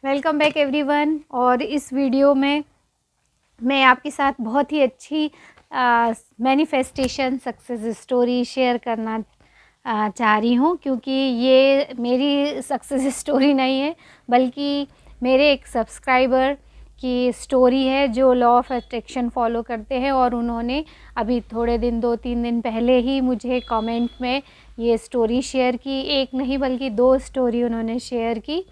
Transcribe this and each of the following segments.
Welcome back everyone. और इस video में मैं आपके साथ बहुत ही अच्छी मैनिफेस्टेशन सक्सेस स्टोरी शेयर करना चाह रही हूँ, क्योंकि ये मेरी सक्सेस स्टोरी नहीं है बल्कि मेरे एक सब्सक्राइबर की स्टोरी है जो लॉ ऑफ अट्रैक्शन फॉलो करते हैं। और उन्होंने अभी थोड़े दिन 2-3 दिन पहले ही मुझे कमेंट में ये स्टोरी शेयर की। एक नहीं बल्कि 2 स्टोरी उन्होंने शेयर की,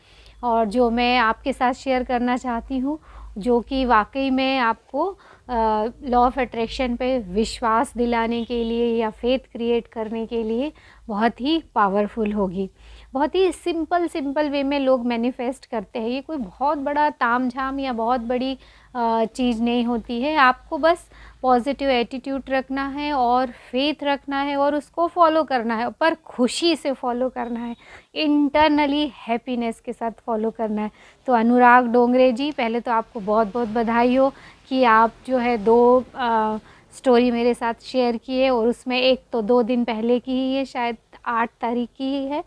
और जो मैं आपके साथ शेयर करना चाहती हूँ, जो कि वाकई में आपको लॉ ऑफ अट्रैक्शन पे विश्वास दिलाने के लिए या फेथ क्रिएट करने के लिए बहुत ही पावरफुल होगी। बहुत ही सिंपल वे में लोग मैनिफेस्ट करते हैं। ये कोई बहुत बड़ा तामझाम या बहुत बड़ी चीज़ नहीं होती है। आपको बस पॉजिटिव एटीट्यूड रखना है और फेथ रखना है और उसको फॉलो करना है, पर खुशी से फॉलो करना है, इंटरनली हैप्पीनेस के साथ फॉलो करना है। तो अनुराग डोंगरे जी, पहले तो आपको बहुत बहुत बधाई हो कि आप जो है 2 स्टोरी मेरे साथ शेयर किए, और उसमें एक तो 2 दिन पहले की ही है, शायद 8 तारीख की ही है,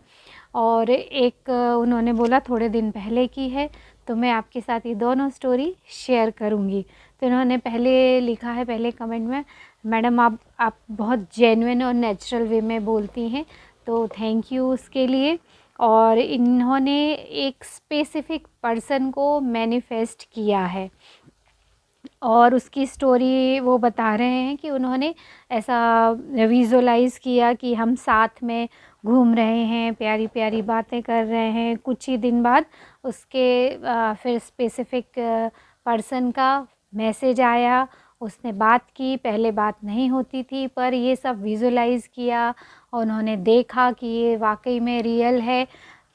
और एक उन्होंने बोला थोड़े दिन पहले की है। तो मैं आपके साथ ये दोनों स्टोरी शेयर करूँगी। तो इन्होंने पहले लिखा है, पहले कमेंट में, मैडम आप बहुत जेन्युइन और नेचुरल वे में बोलती हैं, तो थैंक यू उसके लिए। और इन्होंने एक स्पेसिफिक पर्सन को मैनिफेस्ट किया है, और उसकी स्टोरी वो बता रहे हैं कि उन्होंने ऐसा विजुअलाइज़ किया कि हम साथ में घूम रहे हैं, प्यारी प्यारी बातें कर रहे हैं। कुछ ही दिन बाद उसके फिर स्पेसिफिक पर्सन का मैसेज आया, उसने बात की। पहले बात नहीं होती थी, पर ये सब विजुअलाइज़ किया और उन्होंने देखा कि ये वाकई में रियल है।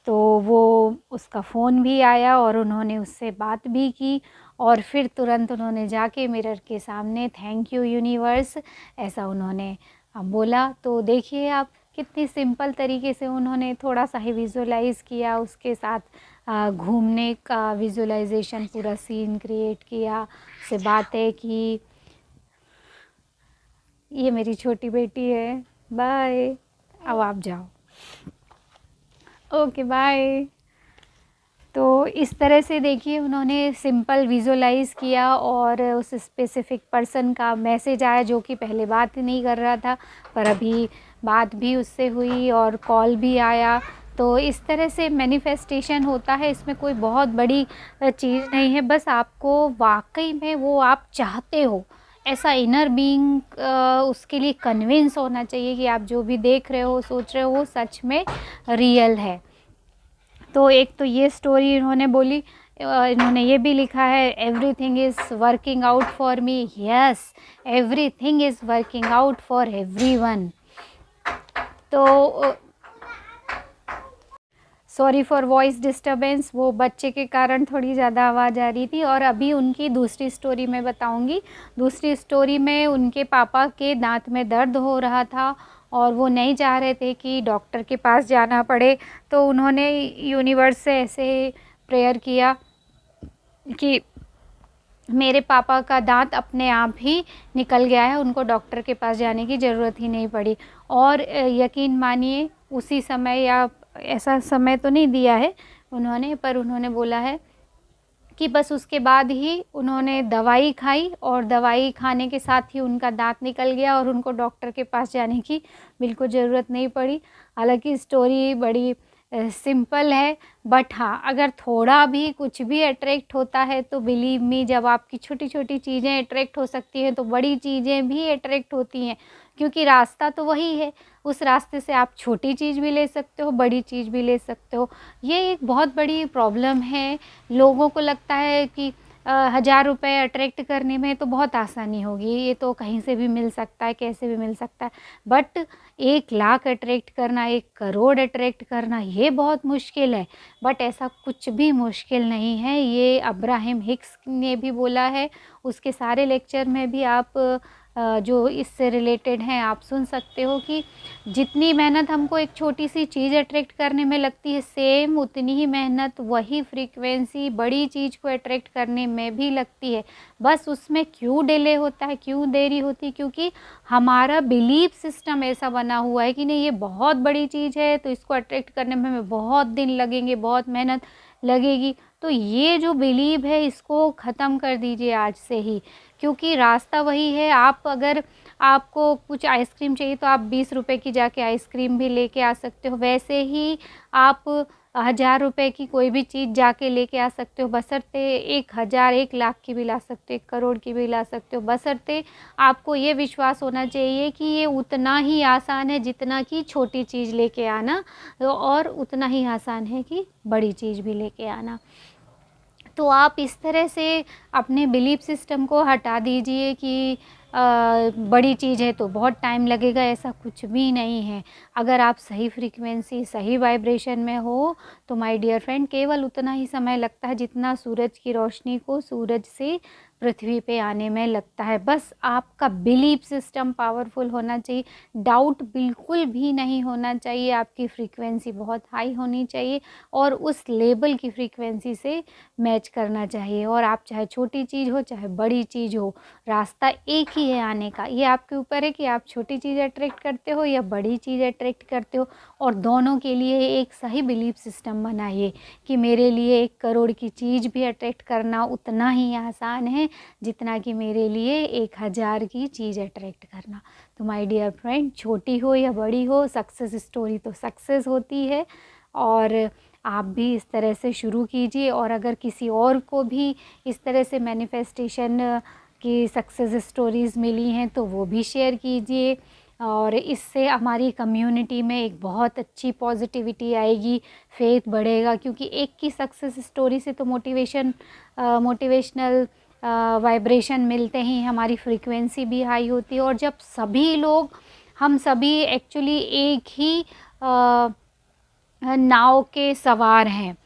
तो वो उसका फ़ोन भी आया और उन्होंने उससे बात भी की, और फिर तुरंत उन्होंने जाके मिरर के सामने थैंक यू यूनिवर्स, ऐसा उन्होंने बोला। तो देखिए आप, कितनी सिंपल तरीके से उन्होंने थोड़ा सा ही विजुअलाइज़ किया, उसके साथ घूमने का विजुअलाइजेशन, पूरा सीन क्रिएट किया, से बातें की। ये मेरी छोटी बेटी है, बाय। अब आप जाओ, ओके बाय। तो इस तरह से देखिए, उन्होंने सिंपल विजुअलाइज़ किया और उस स्पेसिफिक पर्सन का मैसेज आया, जो कि पहले बात ही नहीं कर रहा था, पर अभी बात भी उससे हुई और कॉल भी आया। तो इस तरह से मैनिफेस्टेशन होता है। इसमें कोई बहुत बड़ी चीज़ नहीं है, बस आपको वाकई में वो आप चाहते हो, ऐसा इनर बीइंग उसके लिए कन्विंस होना चाहिए कि आप जो भी देख रहे हो, सोच रहे हो, वो सच में रियल है। तो एक तो ये स्टोरी इन्होंने बोली। इन्होंने ये भी लिखा है, everything is working out for me. Yes, everything is working out for everyone. तो सॉरी फॉर वॉइस डिस्टर्बेंस, वो बच्चे के कारण थोड़ी ज़्यादा आवाज़ आ रही थी। और अभी उनकी दूसरी स्टोरी मैं बताऊंगी। दूसरी स्टोरी में उनके पापा के दांत में दर्द हो रहा था और वो नहीं चाह रहे थे कि डॉक्टर के पास जाना पड़े। तो उन्होंने यूनिवर्स से ऐसे प्रेयर किया कि मेरे पापा का दांत अपने आप ही निकल गया है, उनको डॉक्टर के पास जाने की ज़रूरत ही नहीं पड़ी। और यकीन मानिए, उसी समय, या ऐसा समय तो नहीं दिया है उन्होंने, पर उन्होंने बोला है कि बस उसके बाद ही उन्होंने दवाई खाई, और दवाई खाने के साथ ही उनका दांत निकल गया और उनको डॉक्टर के पास जाने की बिल्कुल ज़रूरत नहीं पड़ी। हालांकि स्टोरी बड़ी सिंपल है, बट हाँ, अगर थोड़ा भी कुछ भी अट्रैक्ट होता है तो बिलीव मी, जब आपकी छोटी छोटी चीज़ें अट्रैक्ट हो सकती हैं तो बड़ी चीज़ें भी अट्रैक्ट होती हैं, क्योंकि रास्ता तो वही है। उस रास्ते से आप छोटी चीज़ भी ले सकते हो, बड़ी चीज़ भी ले सकते हो। ये एक बहुत बड़ी प्रॉब्लम है। लोगों को लगता है कि 1000 रुपये अट्रैक्ट करने में तो बहुत आसानी होगी, ये तो कहीं से भी मिल सकता है, कैसे भी मिल सकता है। बट 1 लाख अट्रैक्ट करना, 1 करोड़ अट्रैक्ट करना, ये बहुत मुश्किल है। बट ऐसा कुछ भी मुश्किल नहीं है। ये अब्राहम हिक्स ने भी बोला है, उसके सारे लेक्चर में भी आप जो इससे रिलेटेड हैं आप सुन सकते हो, कि जितनी मेहनत हमको एक छोटी सी चीज़ अट्रैक्ट करने में लगती है, सेम उतनी ही मेहनत, वही फ्रीक्वेंसी बड़ी चीज़ को अट्रैक्ट करने में भी लगती है। बस उसमें क्यों डिले होता है, क्यों देरी होती है, क्योंकि हमारा बिलीफ सिस्टम ऐसा बना हुआ है कि नहीं, ये बहुत बड़ी चीज़ है तो इसको अट्रैक्ट करने में हमें बहुत दिन लगेंगे, बहुत मेहनत लगेगी। तो ये जो बिलीव है इसको ख़त्म कर दीजिए आज से ही, क्योंकि रास्ता वही है। आप अगर आपको कुछ आइसक्रीम चाहिए तो आप 20 रुपए की जाके आइसक्रीम भी लेके आ सकते हो, वैसे ही आप 1000 रुपए की कोई भी चीज़ जाके लेके आ सकते हो, बशर्ते 1000 1 लाख की भी ला सकते हो, 1 करोड़ की भी ला सकते हो, बशर्ते आपको ये विश्वास होना चाहिए कि ये उतना ही आसान है जितना कि छोटी चीज़ लेके आना, और उतना ही आसान है कि बड़ी चीज़ भी लेके आना। तो आप इस तरह से अपने बिलीफ सिस्टम को हटा दीजिए कि बड़ी चीज़ है तो बहुत टाइम लगेगा, ऐसा कुछ भी नहीं है। अगर आप सही फ्रीक्वेंसी, सही वाइब्रेशन में हो तो माय डियर फ्रेंड केवल उतना ही समय लगता है जितना सूरज की रोशनी को सूरज से पृथ्वी पे आने में लगता है। बस आपका बिलीफ सिस्टम पावरफुल होना चाहिए, डाउट बिल्कुल भी नहीं होना चाहिए, आपकी फ्रीक्वेंसी बहुत हाई होनी चाहिए और उस लेवल की फ्रीक्वेंसी से मैच करना चाहिए। और आप चाहे छोटी चीज़ हो चाहे बड़ी चीज़ हो, रास्ता एक ही है आने का। ये आपके ऊपर है कि आप छोटी चीज़ अट्रैक्ट करते हो या बड़ी चीज़ अट्रैक्ट करते हो, और दोनों के लिए एक सही बिलीफ सिस्टम बनाइए कि मेरे लिए 1 करोड़ की चीज़ भी अट्रैक्ट करना उतना ही आसान है जितना कि मेरे लिए 1000 की चीज़ अट्रैक्ट करना। तो माय डियर फ्रेंड, छोटी हो या बड़ी हो, सक्सेस स्टोरी तो सक्सेस होती है, और आप भी इस तरह से शुरू कीजिए। और अगर किसी और को भी इस तरह से मैनिफेस्टेशन की सक्सेस स्टोरीज़ मिली हैं तो वो भी शेयर कीजिए, और इससे हमारी कम्युनिटी में एक बहुत अच्छी पॉजिटिविटी आएगी, फेथ बढ़ेगा। क्योंकि एक की सक्सेस स्टोरी से तो मोटिवेशनल वाइब्रेशन मिलते ही हमारी फ्रीक्वेंसी भी हाई होती है। और जब सभी लोग, हम सभी एक्चुअली एक ही नाव के सवार हैं,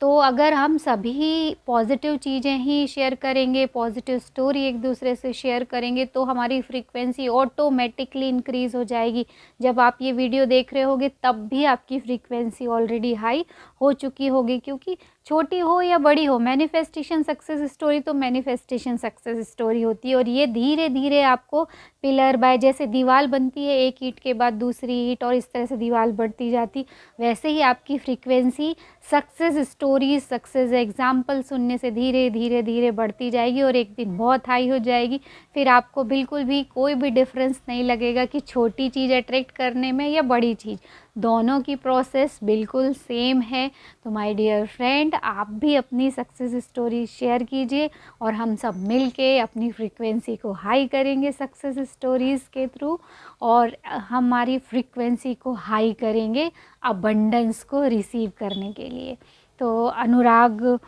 तो अगर हम सभी पॉज़िटिव चीज़ें ही शेयर करेंगे, पॉज़िटिव स्टोरी एक दूसरे से शेयर करेंगे, तो हमारी फ्रीक्वेंसी ऑटोमेटिकली इंक्रीज़ हो जाएगी। जब आप ये वीडियो देख रहे होगे तब भी आपकी फ्रीक्वेंसी ऑलरेडी हाई हो चुकी होगी, क्योंकि छोटी हो या बड़ी हो, मैनिफेस्टेशन सक्सेस स्टोरी तो मैनिफेस्टेशन सक्सेस स्टोरी होती है। और ये धीरे धीरे आपको पिलर बाय, जैसे दीवार बनती है एक ईंट के बाद दूसरी ईंट और इस तरह से दीवार बढ़ती जाती, वैसे ही आपकी frequency success stories, success example सुनने से धीरे धीरे धीरे बढ़ती जाएगी और एक दिन बहुत हाई हो जाएगी। फिर आपको बिल्कुल भी कोई भी डिफरेंस नहीं लगेगा कि छोटी चीज़ अट्रैक्ट करने में या बड़ी चीज़, दोनों की प्रोसेस बिल्कुल सेम है। तो माय डियर फ्रेंड, आप भी अपनी सक्सेस स्टोरी शेयर कीजिए और हम सब मिल के अपनी फ्रीक्वेंसी को हाई करेंगे सक्सेस स्टोरीज़ के थ्रू, और हमारी फ्रीक्वेंसी को हाई करेंगे अबंडेंस को रिसीव करने के लिए। तो अनुराग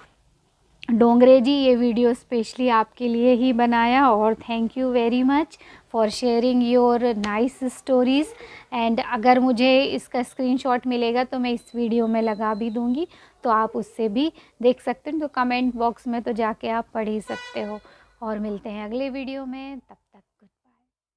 डोंगरे जी, ये वीडियो स्पेशली आपके लिए ही बनाया, और thank you very much for sharing your nice stories. And अगर मुझे इसका स्क्रीनशॉट मिलेगा तो मैं इस वीडियो में लगा भी दूंगी, तो आप उससे भी देख सकते हैं। तो कमेंट बॉक्स में तो जाके आप पढ़ ही सकते हो। और मिलते हैं अगले वीडियो में, तब